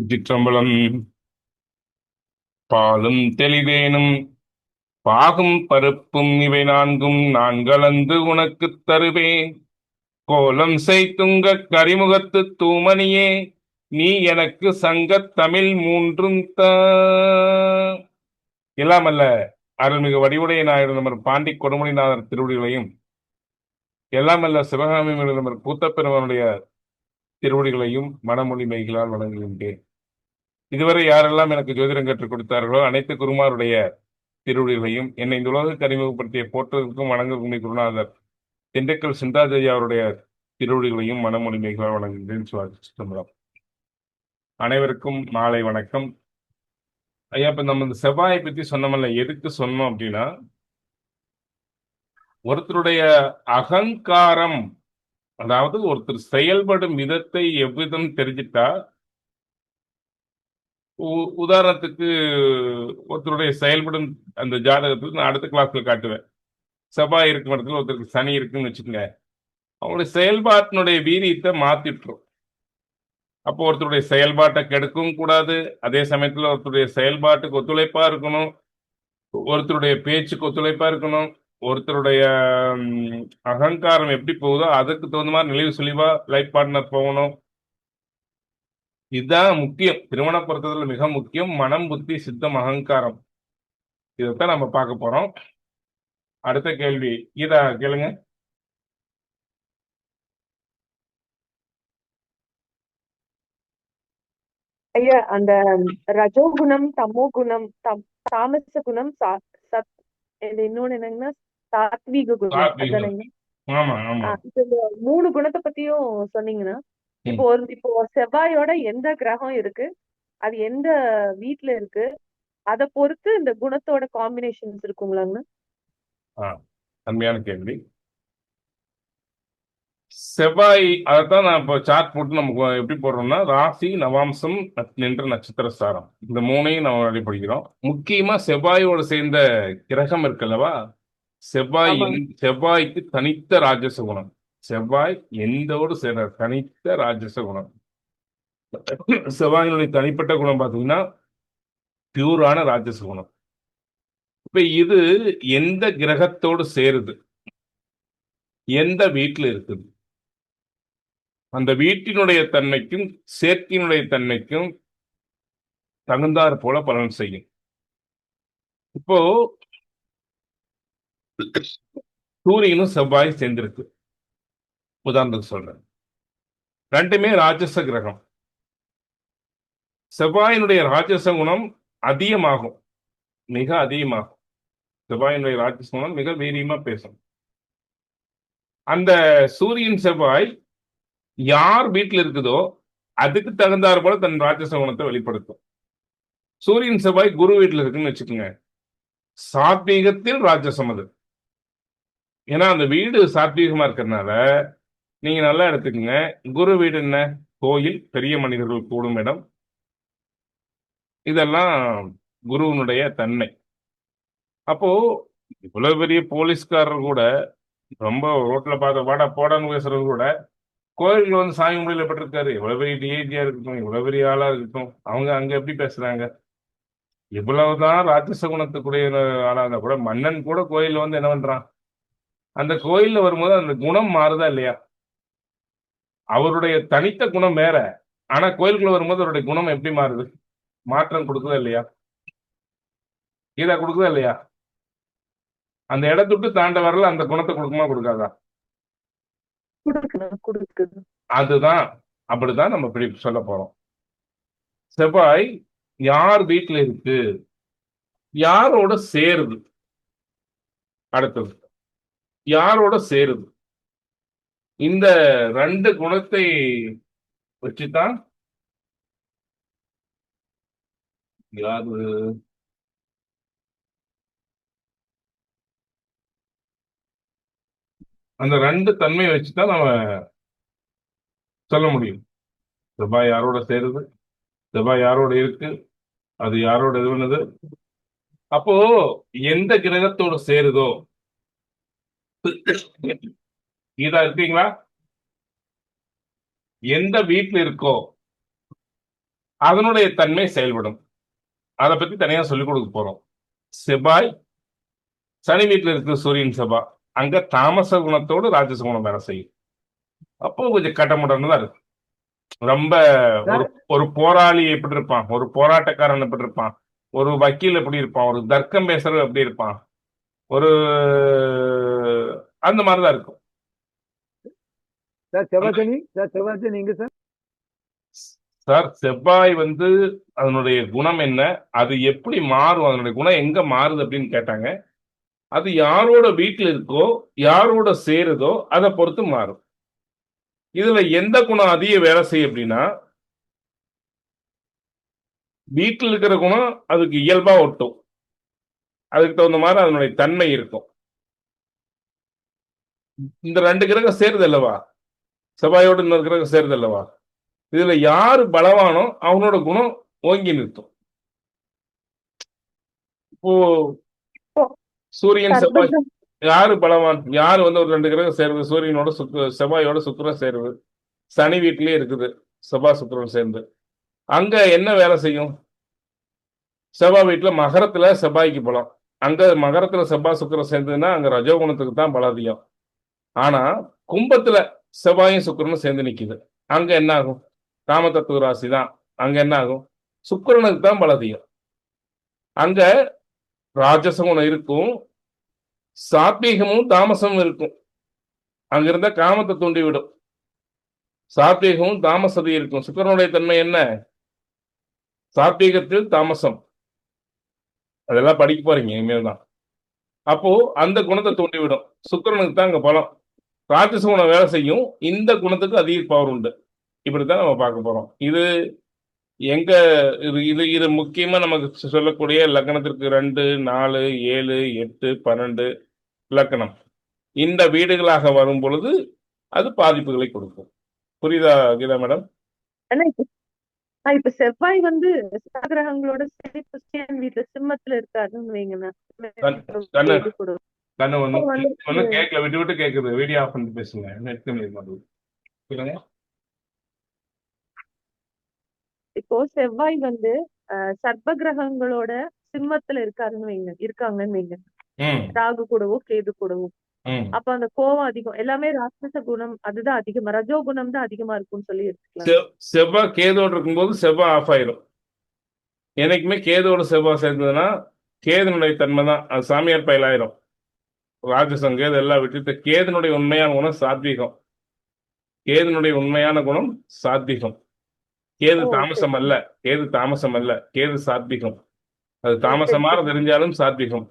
திருச்சிற்றம்பலம். பாலும் தெளிவேனும் பாகும் பருப்பும் இவை நான்கும் நான் கலந்து உனக்குத் தருவேன். கோலம் செய்துங்க கரிமுகத்து தூமணியே, நீ எனக்கு சங்கத் தமிழ் மூன்றும் இல்லாமல்ல அருள்மிகு வடிவுடைய நாயர் நமர் பாண்டி கொடுமுடிநாதர் திருவடிகளையும், எல்லாமல்ல சிவகாமி நமர் கூத்தப்பெருமனுடைய திருவடிகளையும் மனமொழி மெய்களால் வணங்குகின்றேன். இதுவரை யாரெல்லாம் எனக்கு ஜோதிடம் கற்றுக் கொடுத்தார்களோ அனைத்து குருமாருடைய திருவடிகளையும், என்னை இந்த உலகுக்கு அறிமுகப்படுத்திய போற்றதற்கும் வணங்குக்கும் குருநாதர் திண்டுக்கல் சிந்தாதேவி அவருடைய திருவடிகளையும் மனமொழிமைகளால் வணங்குகிறேன். சிதம்பரம். அனைவருக்கும் மாலை வணக்கம். ஐயா, இப்ப நம்ம இந்த செவ்வாயை பத்தி சொன்னோம்ல, எதுக்கு சொன்னோம் அப்படின்னா, ஒருத்தருடைய அகங்காரம், அதாவது ஒருத்தர் செயல்படும் விதத்தை எவ்விதம் தெரிஞ்சிட்டா, உதாரணத்துக்கு ஒருத்தருடைய செயல்படும் அந்த ஜாதகத்துக்கு நான் அடுத்த கிளாஸ்ல காட்டுவேன். செவ்வாய் இருக்கும் இடத்துல ஒருத்தருக்கு சனி இருக்குன்னு வச்சுக்கோங்க, அவங்களுடைய செயல்பாட்டினுடைய வீரியத்தை மாத்திட்டுரும். அப்போ ஒருத்தருடைய செயல்பாட்டை கெடுக்கவும் கூடாது, அதே சமயத்துல ஒருத்தருடைய செயல்பாட்டுக்கு ஒத்துழைப்பா இருக்கணும், ஒருத்தருடைய பேச்சுக்கு ஒத்துழைப்பா இருக்கணும், ஒருத்தருடைய அகங்காரம் எப்படி போகுதோ அதுக்கு தகுந்த மாதிரி நினைவு சுழிவா லைஃப் பார்ட்னர் போகணும். இதுதான் முக்கியம். திருமண பொறுத்தவரை மிக முக்கியம் மனம், புத்தி, சித்தம், அகங்காரம். இதைத்தான் நம்ம பார்க்க போறோம். அடுத்த கேள்வி கீதா கேளுங்க. ஐயா, அந்த ரஜோகுணம், தமோ குணம், தாமச குணம், இன்னொன்னு என்னங்கன்னா சாத்வீக குணம். அதானங்க? ஆமா ஆமா. இப்ப இந்த 3 குணத்தை பத்தியும் சொன்னீங்கன்னா, இப்போ செவ்வாயோட எந்த கிரகம் இருக்கு, அது எந்த வீட்டுல இருக்கு, அதை பொறுத்து இந்த குணத்தோட காம்பினேஷன்ஸ் இருக்குங்களாங்க? அருமையான கேள்வி. செவ்வாய், அதைத்தான் நான் இப்போ சார்ட் போட்டு நமக்கு எப்படி போடுறோம்னா, ராசி, நவாம்சம், நின்ற நட்சத்திர சாரம், இந்த மூணையும் நம்ம வழிபடுகிறோம். முக்கியமா செவ்வாயோடு சேர்ந்த கிரகம் இருக்குல்லவா, செவ்வாய்க்கு தனித்த ராஜச குணம். செவ்வாய் எந்தோடு சேர்ந்த தனித்த ராஜச குணம். செவ்வாயினுடைய தனிப்பட்ட குணம் பார்த்தீங்கன்னா பியூரான ராஜச குணம். இப்ப இது எந்த கிரகத்தோடு சேருது, எந்த வீட்டுல இருக்குது, அந்த வீட்டினுடைய தன்மைக்கும் சேர்க்கையினுடைய தன்மைக்கும் தகுந்தாற் போல பலன் செய்யும். இப்போ சூரியனும் செவ்வாயும் சேர்ந்திருக்கு, உதாரணத்துக்கு சொல்றேன். ரெண்டுமே ராட்சச கிரகம். செவ்வாயினுடைய ராட்சச குணம் அதிகமாகும், மிக அதிகமாகும். செவ்வாயினுடைய ராட்சச குணம் மிக வீரியமா பேசும். அந்த சூரியன் செவ்வாய் யார் வீட்டில் இருக்குதோ அதுக்கு தகுந்தாற் போல தன் ராட்சச குணத்தை வெளிப்படுத்தும். சூரியன் செவ்வாய் குரு வீட்டில் இருக்குன்னு வச்சுக்கோங்க, சாத்வீகத்தில் ராட்சசம் அது. ஏன்னா அந்த வீடு சாத்வீகமா இருக்கிறதுனால நீங்க நல்லா எடுத்துக்கோங்க. குரு வீடு என்ன? கோயில், பெரிய மனிதர்கள் கூடும் இடம், இதெல்லாம் குருவனுடைய தன்மை. அப்போ இவ்வளவு பெரிய போலீஸ்காரர் கூட, ரொம்ப ரோட்ல பார்த்த வாடா போடான்னு பேசுறது கூட, கோயிலுக்கு வந்து சாமி முறையில் பட்டிருக்காரு. எவ்வளவு பெரிய டிஐஜியா இருக்கட்டும், இவ்வளவு பெரிய ஆளா இருக்கட்டும், அவங்க அங்க எப்படி பேசுறாங்க? இவ்வளவுதான் ராட்சச குணத்துக்குரிய ஆளா இருந்தா கூட மன்னன் கூட கோயில்ல வந்து என்ன பண்றான், அந்த கோயில்ல வரும்போது அந்த குணம் மாறுதா இல்லையா? அவருடைய தனித்த குணம் வேற, ஆனா கோயிலுக்குள்ள வரும்போது அவருடைய குணம் எப்படி மாறுது? மாற்றம் கொடுக்குதா இல்லையா? கீதா கொடுக்குதா இல்லையா? அந்த இடத்துட்டு தாண்ட வரல அந்த குணத்தை கொடுக்குமா கொடுக்காதா? அதுதான், அப்படிதான் நம்ம இப்படி சொல்ல போறோம். செவ்வாய் யார் வீட்டுல இருக்கு, யாரோட சேருது, அடுத்தது யாரோட சேருது, இந்த ரெண்டு குணத்தை வச்சுதான் யாரு, அந்த ரெண்டு தன்மையை வச்சுதான் நம்ம சொல்ல முடியும். செவ்வாய் யாரோட சேருது, செவ்வாய் யாரோட இருக்கு, அது யாரோட இது பண்ணுது. அப்போ எந்த கிரகத்தோட சேருதோ, கீதா இருக்கீங்களா? எந்த வீட்டுல இருக்கோ அதனுடைய தன்மை செயல்படும். அதை பத்தி தனியா சொல்லிக் கொடுக்க போறோம். செவ்வாய் சனி வீட்டுல இருக்கிற சூரியன் செவ்வாய் அங்க தாமச குணத்தோடு ராஜச குணம் வேலை செய்யும். அப்போ கொஞ்சம் கட்டமுடன்னு தான் இருக்கும். ரொம்ப ஒரு ஒரு போராளி எப்படி இருப்பான், ஒரு போராட்டக்காரன் எப்படி இருப்பான், ஒரு வக்கீல் எப்படி இருப்பான், ஒரு தர்க்கம் பேசுறவர் எப்படி இருப்பான், ஒரு அந்த மாதிரிதான் இருக்கும். சார் செவ்வாய் எங்க சார்? சார் செவ்வாய் வந்து அதனுடைய குணம் என்ன, அது எப்படி மாறும், அதனுடைய குணம் எங்க மாறுது அப்படின்னு கேட்டாங்க. அது யாரோட வீட்டில் இருக்கோ, யாரோட சேருதோ அதை பொறுத்து மாறும். இதுல எந்த குணம் அதிக வேலை செய்யும் அப்படின்னா, வீட்டில் இருக்கிற குணம் அதுக்கு இயல்பா ஒட்டும். அதுக்கு தகுந்த மாதிரி அதனுடைய தன்மை இருக்கும். இந்த 2 கிரகம் சேருது அல்லவா, செவ்வாயோடு இன்னொரு கிரகம் சேருது அல்லவா, இதுல யாரு பலவானோ அவனோட குணம் ஓங்கி நிறுத்தும். இப்போ இப்போ சூரியன் செவ்வாய் சர்ப்பகிரகம் யாரு பலவான், யாரு வந்து ஒரு 2 கிரகம் சேருது, சூரியனோட செவ்வாயோட சுக்கிரன் சேருது, சனி வீட்டிலேயே இருக்குது செவ்வாய் சுக்கிரன் சேர்ந்து, அங்க என்ன வேலை செய்யும்? செவ்வாய் வீட்டுல மகரத்துல செவ்வாய்க்கு பலம். அங்க மகரத்துல செவ்வாய் சுக்கிரன் சேர்ந்ததுன்னா அங்க ரஜோகுணத்துக்கு தான் பலம் அதிகம். ஆனா கும்பத்துல செவ்வாயும் சுக்கிரனும் சேர்ந்து நிக்குது, அங்க என்ன ஆகும்? காமதத்துவ ராசி தான். அங்க என்ன ஆகும்? சுக்கிரனுக்கு தான் பலம் அதிகம். அங்க ராஜச குணம் இருக்கும், சாத்வீகமும் தாமசமும் இருக்கும். அங்க இருந்த காமத்தை தூண்டி விடும். சாத்வீகமும் தாமசதி இருக்கும். சுக்கிரனுடைய தன்மை என்ன? சாத்வீகத்தில் தாமசம். அதெல்லாம் படிக்க போறீங்க இனிமேல் தான். அப்போ அந்த குணத்தை தூண்டிவிடும். சுக்கிரனுக்கு தான் அங்க பலம். ராட்சச குணம் வேலை செய்யும், இந்த குணத்துக்கு அதிக பவர் உண்டு. இப்படித்தான் நம்ம பார்க்க போறோம். இது எங்க இது இது இது முக்கியமா நமக்கு சொல்லக்கூடிய லக்னத்திற்கு 2, 4, 7, 8, 12 லக்னம் இந்த வீடுகளாக வரும் பொழுது அது பாதிப்புகளை கொடுக்கும். புரியுதா கீதா மேடம்? ஆனா இப்ப செவ்வாய் வந்து கிரகங்களோட சனி புஷ்டியன் வீட்டுல சிம்மத்துல இருக்காருன்னு வைங்கண்ணா. கண்ணு இது கூட கண்ணு இப்போ ஒன்னும் வந்துட்டு கேட்கல, விட்டு விட்டு கேக்குது. வீடியோ ஆஃப் பண்ணிட்டு பேசுங்க. நெட் சொல்லுங்க. இப்போ செவ்வாய் வந்து சர்ப்ப கிரகங்களோட சிம்மத்துல இருக்காங்கன்னு வைங்க. ம் ராகு கூடவோ கேது கூடவோ. ம் அப்ப அந்த கோவம் அதிகம், எல்லாமே ராட்சச குணம் அதுதான் அதிகமா, ரஜோ குணம் தான் அதிகமா இருக்கும்னு சொல்லி எடுத்துக்கலாம். செவ்வாய் கேதோடு இருக்கும்போது செவ்வாய் ஆஃப் ஆயிரும். என்னைக்குமே கேதோட செவ்வாய் சேர்ந்ததுன்னா கேதனுடைய தன்மை தான் அது சாமியார் பயலாயிரும். ராஜசம் கேது எல்லாம் விட்டுட்டு கேதனுடைய உண்மையான குணம் சாத்வீகம். கேதனுடைய உண்மையான குணம் சாத்வீகம். கேது ஓ தாமசம் சரி அல்ல, கேது தாமசம் அல்ல, கேது சாத்வீகம். அது ஓ சரி தாமசமாக சரி தெரிஞ்சாலும் சாத்வீகம்.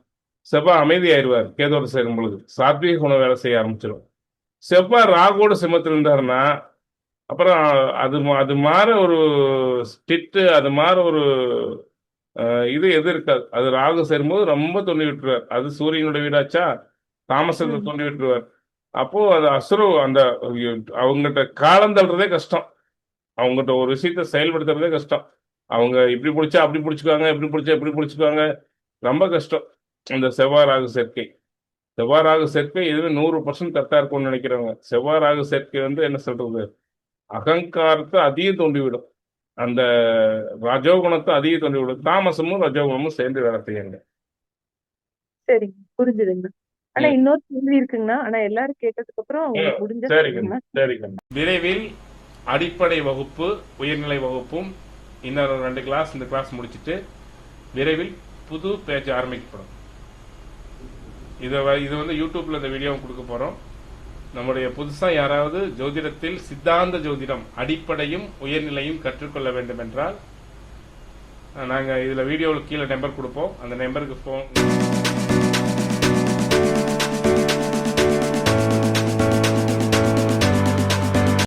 செவ்வாய் அமைதியாயிருவார் கேதோடு சேரும் பொழுது, சாத்வீக குணம் வேலை செய்ய ஆரம்பிச்சிடும். செவ்வாய் ராகோட சிம்மத்தில் இருந்தாருன்னா அப்புறம் அது அது மாற ஒரு ஸ்டிட்டு, அது மாற ஒரு இது எது இருக்காது. அது ராகு சேரும்போது ரொம்ப தோண்டி விட்டுருவார். அது சூரியனுடைய வீடாச்சா, தாமசத்தை ம் தோண்டி விட்டுருவார். அப்போ அது அசுர அந்த அவங்ககிட்ட காலம் தள்ளுறதே கஷ்டம். அவங்ககிட்ட ஒரு விஷயத்த செயல்படுத்துறதே கஷ்டம். அவங்க இப்படி பிடிச்சா அப்படி பிடிச்சுக்குவாங்க, இப்படி பிடிச்சா இப்படி பிடிச்சுக்குவாங்க. ரொம்ப கஷ்டம் இந்த செவ்வாய் ராகு சேர்க்கை. செவ்வாய் ராகு சேர்க்கை இதுவே 100% கரெக்டா இருக்கும்னு நினைக்கிறவங்க. செவ்வாய் ராகு சேர்க்கை வந்து என்ன சொல்றது, அகங்காரத்தை அதிகம் தூண்டிவிடும். அந்த ரஜோகுணத்தை அதிகம் தூண்டிவிடும். தாமசமும் ரஜோகுணமும் சேர்ந்து வேலை செய்யுங்க. சரி புரிஞ்சுதுங்க. ஆனா ம். இன்னொரு கேள்வி இருக்குங்கண்ணா. ஆனா எல்லாரும் கேட்டதுக்கு அப்புறம் உங்களுக்கு முடிஞ்சா சரிங்க சொல்லுங்கண்ணா. சரிங்க. விரைவில் அடிப்படை வகுப்பு உயர்நிலை வகுப்பும் இன்னொரு 2 கிளாஸ், இந்த கிளாஸ் முடிச்சுட்டு விரைவில் புது பேஜ் ஆரம்பிக்கப்படும். இது வந்து யூடியூப்ல இந்த வீடியோ கொடுக்க போறோம். நம்முடைய புதுசா யாராவது ஜோதிடத்தில் சித்தாந்த ஜோதிடம் அடிப்படையும் உயர்நிலையும் கற்றுக்கொள்ள வேண்டும் என்றால் நாங்க இதுல வீடியோவில் கீழே நம்பர் கொடுப்போம். அந்த நம்பருக்கு போன்